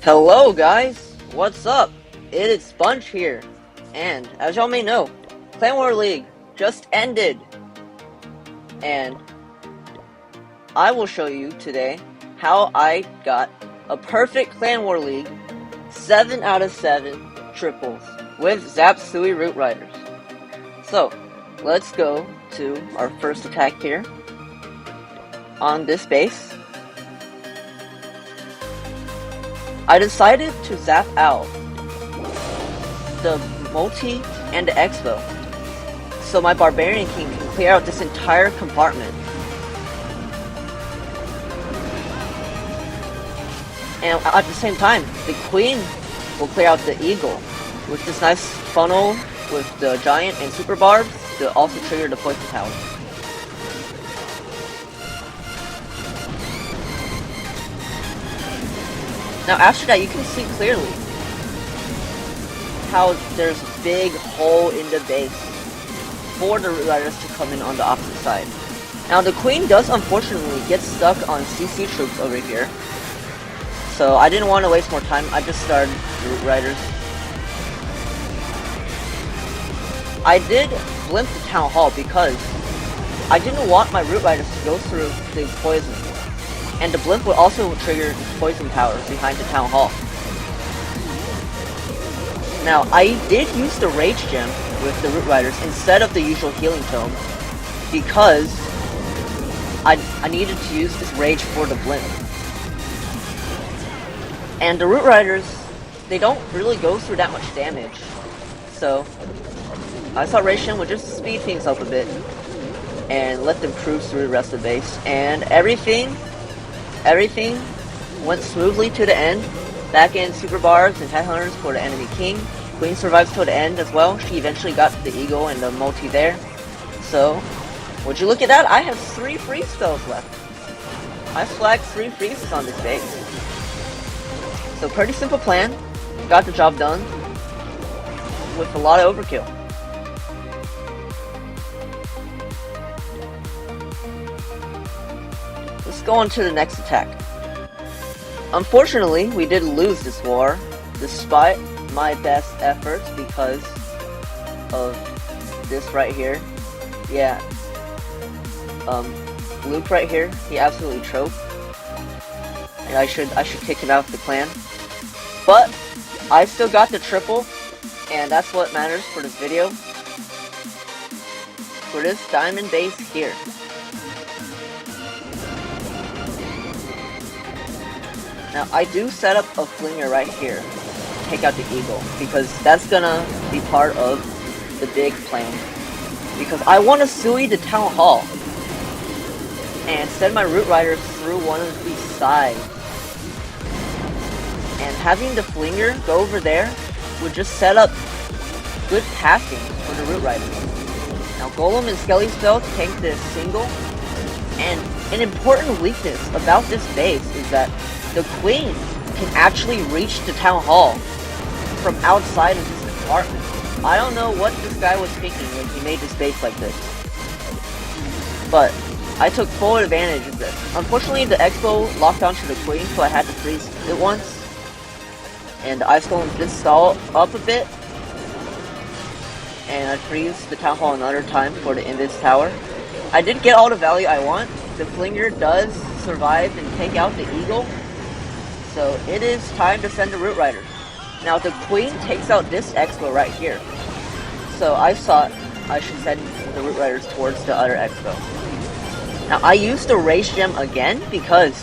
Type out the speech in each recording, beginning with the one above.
Hello guys, what's up? It is Sponge here, and as y'all may know, Clan War League just ended, and I will show you today how I got a perfect Clan War League 7 out of 7 triples with Zapsui Root Riders. So, let's go to our first attack here on this base. I decided to zap out the multi and the expo, so my Barbarian King can clear out this entire compartment. And at the same time, the Queen will clear out the Eagle with this nice funnel with the Giant and Super Barbs to also trigger the Poison Tower. Now after that, you can see clearly how there's a big hole in the base for the Root Riders to come in on the opposite side. Now the Queen does unfortunately get stuck on CC troops over here, so I didn't want to waste more time. I just started the Root Riders. I did blimp the Town Hall because I didn't want my Root Riders to go through the poison. And the blimp would also trigger the poison tower behind the Town Hall. Now, I did use the Rage Gem with the Root Riders instead of the usual healing tome because I needed to use this Rage for the blimp. And the Root Riders, they don't really go through that much damage. So, I thought Rage Gem would just speed things up a bit and let them cruise through the rest of the base. And everything went smoothly to the end. Back in Super Barbs and Headhunters for the enemy king. Queen survives till the end as well. She eventually got the Eagle and the multi there. So, would you look at that? I have 3 freeze spells left. I flagged 3 freezes on this base. So pretty simple plan. Got the job done with a lot of overkill. Let's go on to the next attack. Unfortunately, we did lose this war, despite my best efforts because of this right here. Yeah. Luke right here, he absolutely choked. And I should kick him out of the clan. But I still got the triple, and that's what matters for this video. For this diamond base here. Now, I do set up a Flinger right here to take out the Eagle, because that's gonna be part of the big plan. Because I want to Sui the Town Hall and send my Root Riders through one of these sides. And having the Flinger go over there would just set up good passing for the Root Riders. Now, Golem and Skelly Spell tank this single, and an important weakness about this base is that the Queen can actually reach the Town Hall from outside of this compartment. I don't know what this guy was thinking when he made this base like this, but I took full advantage of this. Unfortunately, the Expo locked onto the Queen, so I had to freeze it once, and the Ice Golem did stall up a bit, and I freeze the Town Hall another time for the Invis Tower. I did get all the value I want. The Flinger does survive and take out the Eagle. So it is time to send the Root Riders. Now the Queen takes out this Expo right here. So I thought I should send the Root Riders towards the other Expo. Now I used the Rage Gem again because,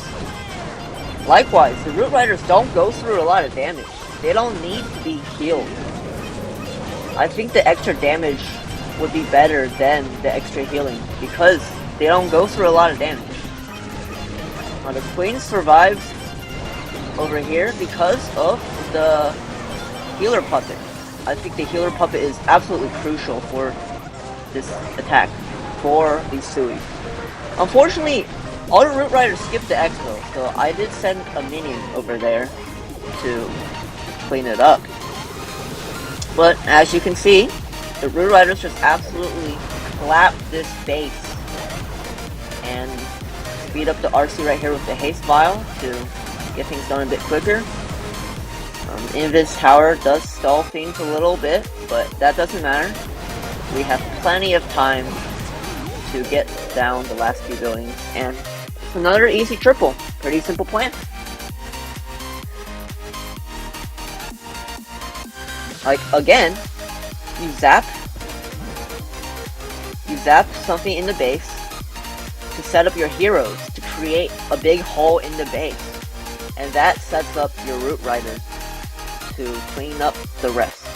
likewise, the Root Riders don't go through a lot of damage. They don't need to be healed. I think the extra damage would be better than the extra healing because they don't go through a lot of damage. Now the Queen survives over here because of the Healer Puppet. I think the Healer Puppet is absolutely crucial for this attack, for the Sui. Unfortunately, all the Root Riders skipped the Expo, so I did send a minion over there to clean it up. But as you can see, the Root Riders just absolutely clapped this base and speed up the RC right here with the Haste Vial to get things done a bit quicker. Invis Tower does stall things a little bit, but that doesn't matter. We have plenty of time to get down the last few buildings, and it's another easy triple. Pretty simple plan. Like, again, you zap something in the base to set up your heroes to create a big hole in the base, and that sets up your Root Riders to clean up the rest.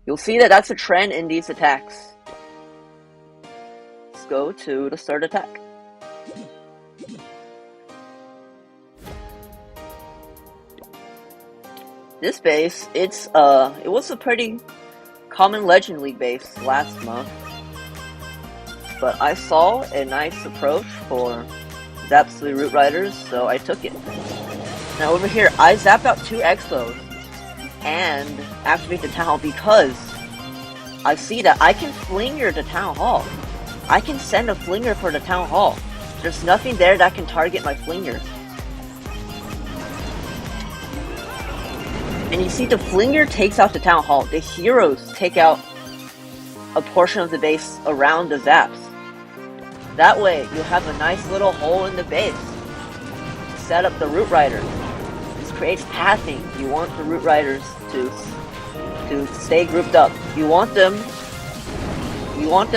You'll see that that's a trend in these attacks. Let's go to the third attack. This base, it was a pretty common Legend League base last month, but I saw a nice approach for Zapsuli Root Riders, so I took it. Now over here, I zap out 2 Expos and activate the Town Hall because I see that I can flinger the Town Hall. I can send a flinger for the Town Hall. There's nothing there that can target my flinger. And you see the flinger takes out the Town Hall. The heroes take out a portion of the base around the zaps. That way, you'll have a nice little hole in the base to set up the Root Riders. This creates pathing. You want the Root Riders to stay grouped up. You want them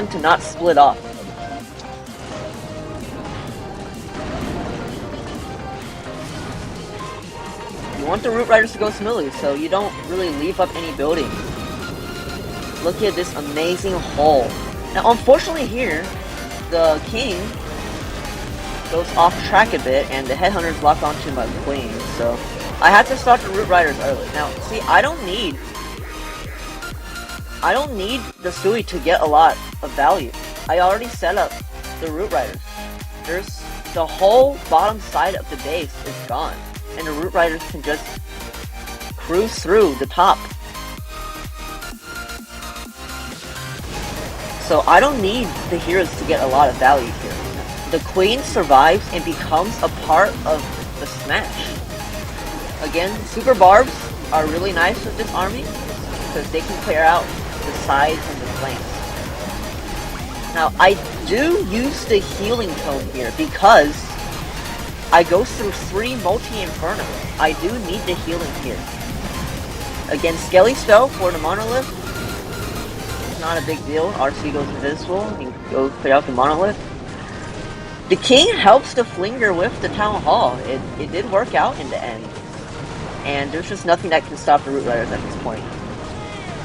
to not split off. You want the Root Riders to go smoothly, so you don't really leave up any buildings. Look at this amazing hole. Now, unfortunately here, the King goes off track a bit, and the Headhunters lock onto my Queen, so I had to start the Root Riders early. Now, see, I don't need the Sui to get a lot of value. I already set up the Root Riders. The whole bottom side of the base is gone, and the Root Riders can just cruise through the top. So I don't need the heroes to get a lot of value here. The Queen survives and becomes a part of the smash. Again, Super Barbs are really nice with this army because they can clear out the sides and the flanks. Now, I do use the healing tome here because I go through 3 multi-infernos. I do need the healing here. Again, Skelly Spell for the Monolith. Not a big deal. RC goes invisible and go clear out the Monolith. The King helps the Flinger with the Town Hall. It did work out in the end. And there's just nothing that can stop the Root Riders at this point.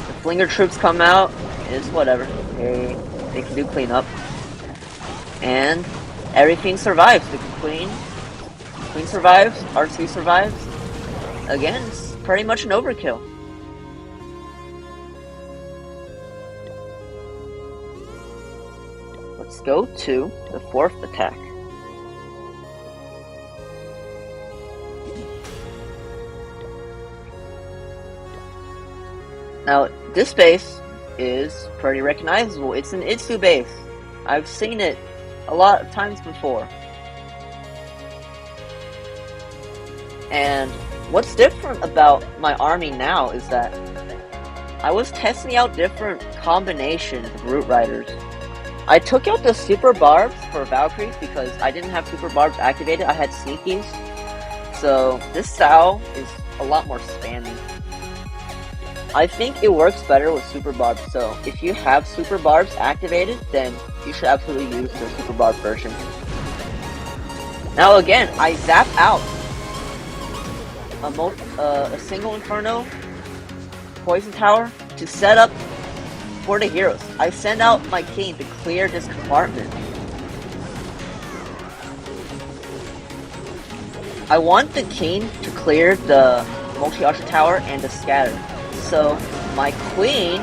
The Flinger troops come out, it's whatever. They can do cleanup. And everything survives. The Queen survives, RC survives. Again, it's pretty much an overkill. Let's go to the 4th attack. Now, this base is pretty recognizable. It's an Itsu base. I've seen it a lot of times before. And what's different about my army now is that I was testing out different combinations of Root Riders. I took out the Super Barbs for Valkyries because I didn't have Super Barbs activated. I had Sneakies. So this style is a lot more spammy. I think it works better with Super Barbs, so if you have Super Barbs activated, then you should absolutely use the Super Barb version. Now again, I zap out a single Inferno Poison Tower to set up for the heroes. I send out my King to clear this compartment. I want the King to clear the Multi-Archer Tower and the Scatter, so my Queen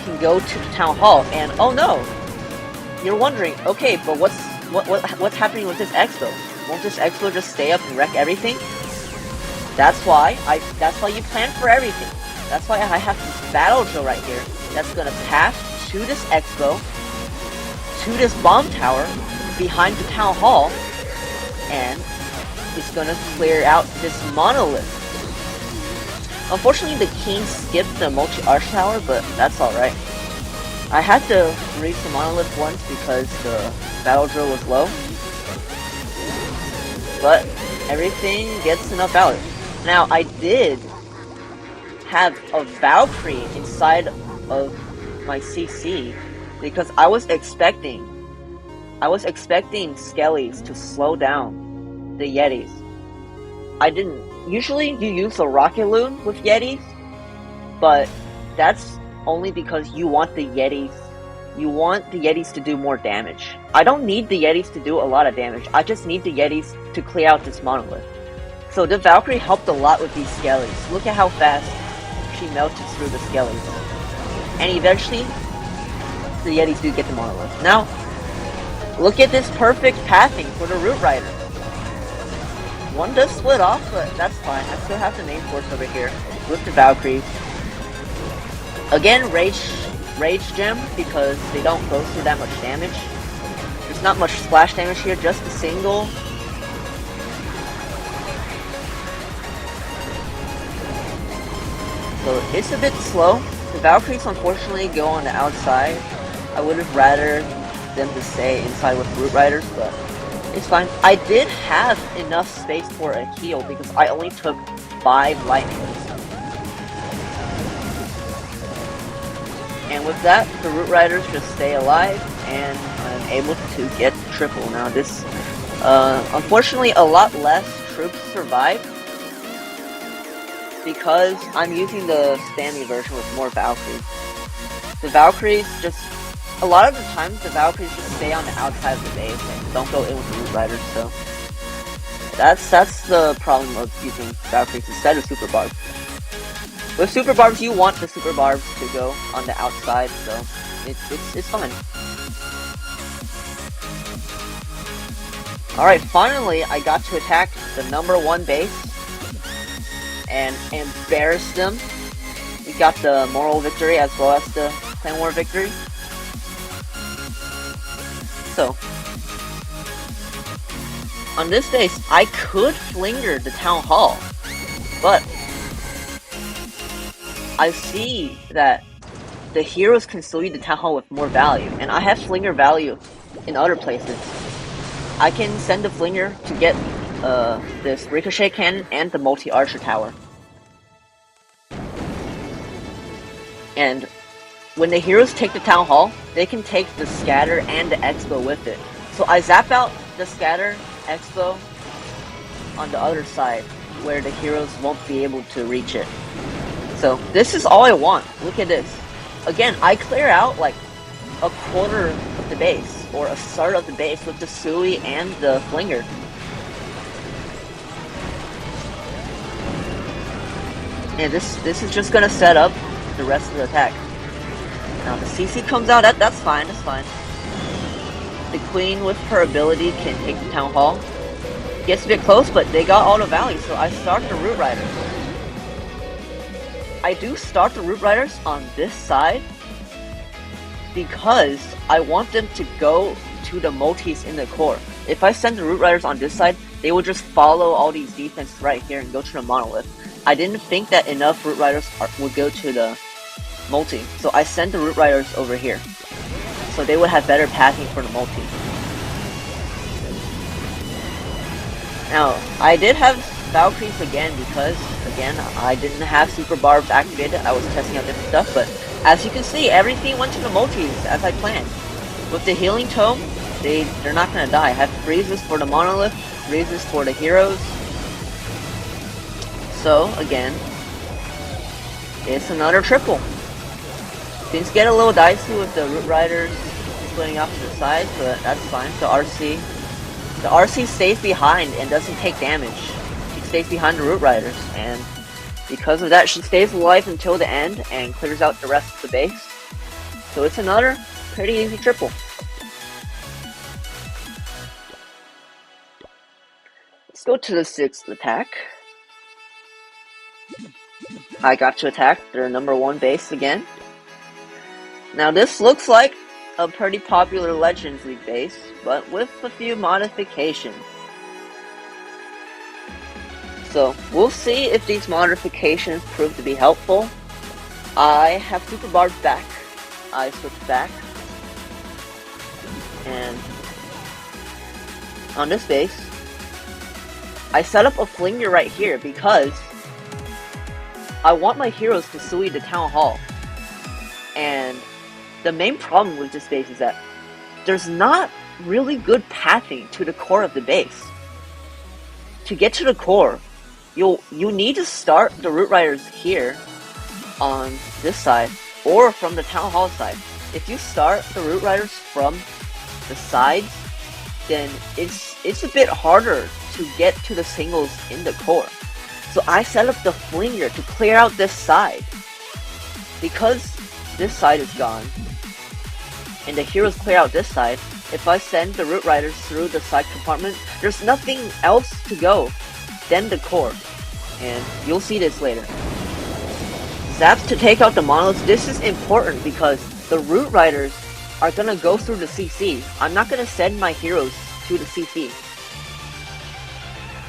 can go to the Town Hall. And oh no, you're wondering, okay, but what's happening with this Expo? Won't this Expo just stay up and wreck everything? That's why you plan for everything. That's why I have this Battle Drill right here that's gonna pass to this Expo, to this Bomb Tower behind the Town Hall, and is gonna clear out this monolith. Unfortunately, the king skipped the multi-arch tower, but that's alright. I had to reach the monolith once because the battle drill was low, but everything gets enough valor. Now, I did have a Valkyrie inside of my CC because I was expecting Skellies to slow down the Yetis. I didn't. Usually you use a Rocket Loon with Yetis, but that's only because you want the Yetis to do more damage. I don't need the Yetis to do a lot of damage. I just need the Yetis to clear out this monolith. So the Valkyrie helped a lot with these Skellies. Look at how fast she melted through the Skellies. And eventually, the Yetis do get the monolith. Now, look at this perfect pathing for the Root Rider. One does split off, but that's fine. I still have the main force over here with the Valkyries. Again, Rage Gem, because they don't go through that much damage. There's not much splash damage here, just a single. So it's a bit slow. The Valkyries unfortunately go on the outside. I would have rather them to stay inside with Root Riders, but it's fine. I did have enough space for a heal because I only took 5 lightnings. And with that, the Root Riders just stay alive, and I'm able to get the triple. Now this, unfortunately, a lot less troops survive because I'm using the Stammy version with more Valkyries. The Valkyries just, a lot of the times the Valkyries just stay on the outside of the base and don't go in with the Root Riders, so that's the problem of using Valkyries instead of Super Barbs. With Super Barbs, you want the Super Barbs to go on the outside, so it's fine. Alright, finally I got to attack the number 1 base and embarrass them. We got the moral victory as well as the clan war victory. So, on this base, I could flinger the town hall, but I see that the heroes can still use the town hall with more value, and I have flinger value in other places. I can send the flinger to get this ricochet cannon and the multi-archer tower. And when the heroes take the town hall, they can take the scatter and the expo with it. So I zap out the scatter expo on the other side where the heroes won't be able to reach it. So this is all I want. Look at this. Again, I clear out like a quarter of the base or a third of the base with the Sui and the flinger. And this is just gonna set up the rest of the attack. Now the CC comes out, that's fine, that's fine. The Queen with her ability can take the Town Hall. Gets a bit close, but they got all the value, so I start the Root Riders. I do start the Root Riders on this side because I want them to go to the multis in the core. If I send the Root Riders on this side, they will just follow all these defenses right here and go to the monolith. I didn't think that enough Root Riders would go to the multi, so I sent the Root Riders over here. So they would have better pathing for the multi. Now, I did have Valkyries again because, again, I didn't have Super Barbs activated. I was testing out different stuff, but as you can see, everything went to the multis as I planned. With the Healing Tome, they're not going to die. I have freezes for the monolith, freezes for the heroes. So, again, it's another triple. Things get a little dicey with the Root Riders splitting off to the side, but that's fine. The RC stays behind and doesn't take damage. She stays behind the Root Riders, and because of that, she stays alive until the end and clears out the rest of the base. So it's another pretty easy triple. Let's go to the 6th attack. I got to attack their number 1 base again. Now this looks like a pretty popular Legends League base, but with a few modifications. So we'll see if these modifications prove to be helpful. I have Super Barbs back. I switched back. And on this base, I set up a flinger right here because I want my heroes to sui the Town Hall. And the main problem with this base is that there's not really good pathing to the core of the base. To get to the core, you need to start the Root Riders here on this side or from the Town Hall side. If you start the Root Riders from the sides, then it's a bit harder to get to the singles in the core. So I set up the flinger to clear out this side. Because this side is gone, and the heroes clear out this side, if I send the Root Riders through the side compartment, there's nothing else to go than the core. And you'll see this later. Zaps to take out the monoliths. This is important because the Root Riders are gonna go through the CC. I'm not gonna send my heroes to the CC.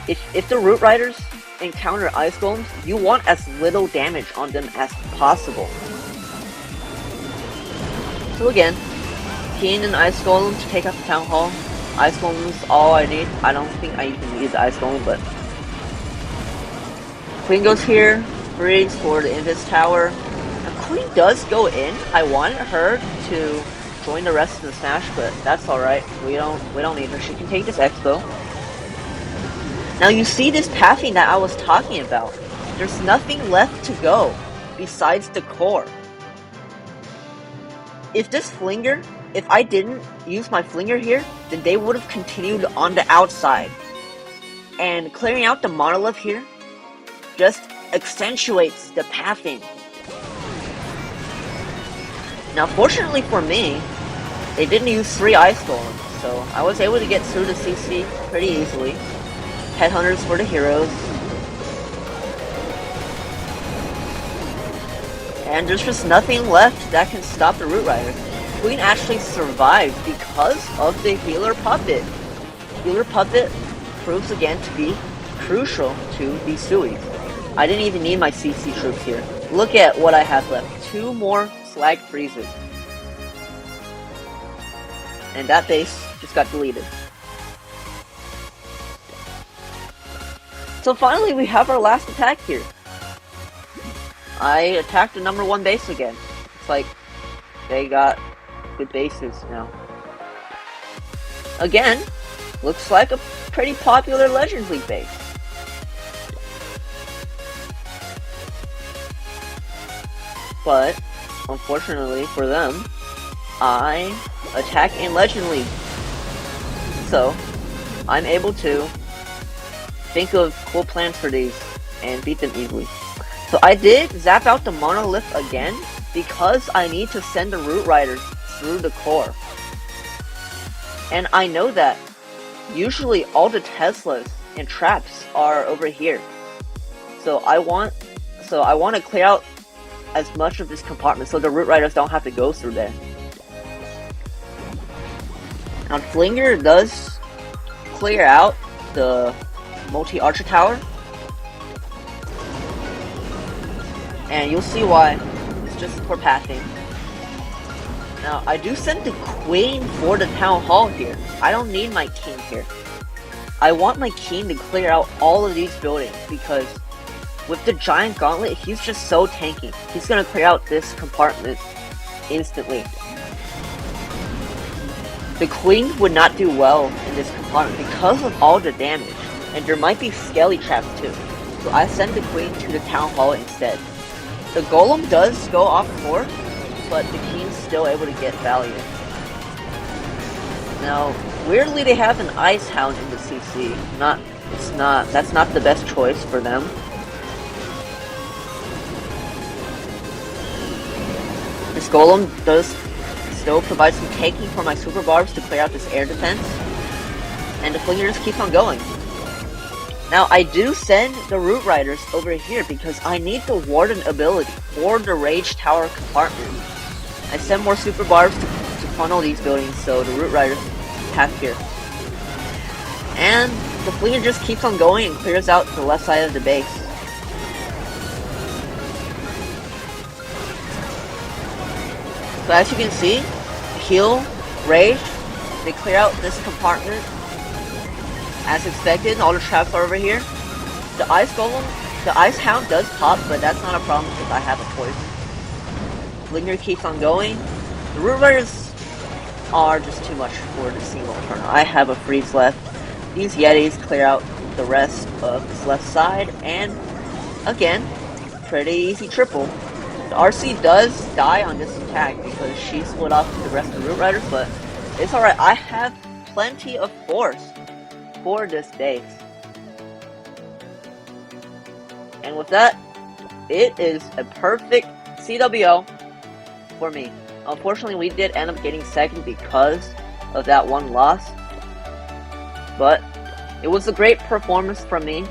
If the Root Riders encounter Ice Golems, you want as little damage on them as possible. So again, Keen and Ice Golem to take out the Town Hall. Ice Golem is all I need. I don't think I even need the Ice Golem, but Queen goes here, breeds for the Invis Tower. Now Queen does go in. I wanted her to join the rest of the Smash, but that's alright. We don't need her. She can take this Expo. Now you see this pathing that I was talking about. There's nothing left to go besides the core. If this flinger, if I didn't use my flinger here, then they would have continued on the outside. And clearing out the monolith here just accentuates the pathing. Now fortunately for me, they didn't use 3 Ice Golems, so I was able to get through the CC pretty easily. Headhunters for the heroes. And there's just nothing left that can stop the Root Riders. Queen actually survived because of the Healer Puppet. Healer Puppet proves again to be crucial to these Suis. I didn't even need my CC troops here. Look at what I have left. 2 more Slag Freezes. And that base just got deleted. So finally we have our last attack here. I attacked the number 1 base again. It's like they got good bases now. Again, looks like a pretty popular Legends League base. But unfortunately for them, I attack in Legend League. So I'm able to think of cool plans for these and beat them easily. So I did zap out the monolith again because I need to send the Root Riders through the core. And I know that usually all the Teslas and traps are over here. So I want to clear out as much of this compartment so the Root Riders don't have to go through there. Now Flinger does clear out the multi-archer tower. And you'll see why. It's just for pathing. Now, I do send the Queen for the Town Hall here. I don't need my King here. I want my King to clear out all of these buildings because with the Giant Gauntlet, he's just so tanky. He's gonna clear out this compartment instantly. The Queen would not do well in this compartment because of all the damage. And there might be Skelly traps too. So I send the Queen to the Town Hall instead. The Golem does go off court, but the King's still able to get value. Now, weirdly they have an Ice Hound in the CC. That's not the best choice for them. This Golem does still provide some taking for my Super Barbs to clear out this air defense. And the Flinger just keeps on going. Now, I do send the Root Riders over here because I need the Warden ability for the Rage Tower compartment. I send more Super Barbs to funnel these buildings so the Root Riders pass here. And the Flinger just keeps on going and clears out the left side of the base. So as you can see, heal, rage, they clear out this compartment as expected. All the traps are over here. The Ice Golem, the Ice Hound does pop, but that's not a problem because I have a poison. Flinger keeps on going. The Root Riders are just too much for the single turn. I have a freeze left. These Yetis clear out the rest of this left side, and again, pretty easy triple. The RC does die on this attack because she split off the rest of the Root Riders, but it's alright. I have plenty of force for this base. And with that, it is a perfect CWO for me. Unfortunately, we did end up getting second because of that one loss. But it was a great performance from me.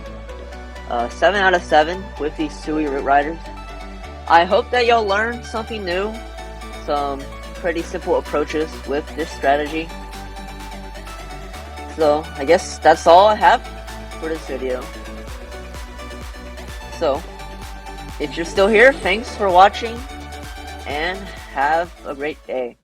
7 out of 7 with these Sui Root Riders. I hope that y'all learned something new. Some pretty simple approaches with this strategy. So, I guess that's all I have for this video. So, if you're still here, thanks for watching, and have a great day.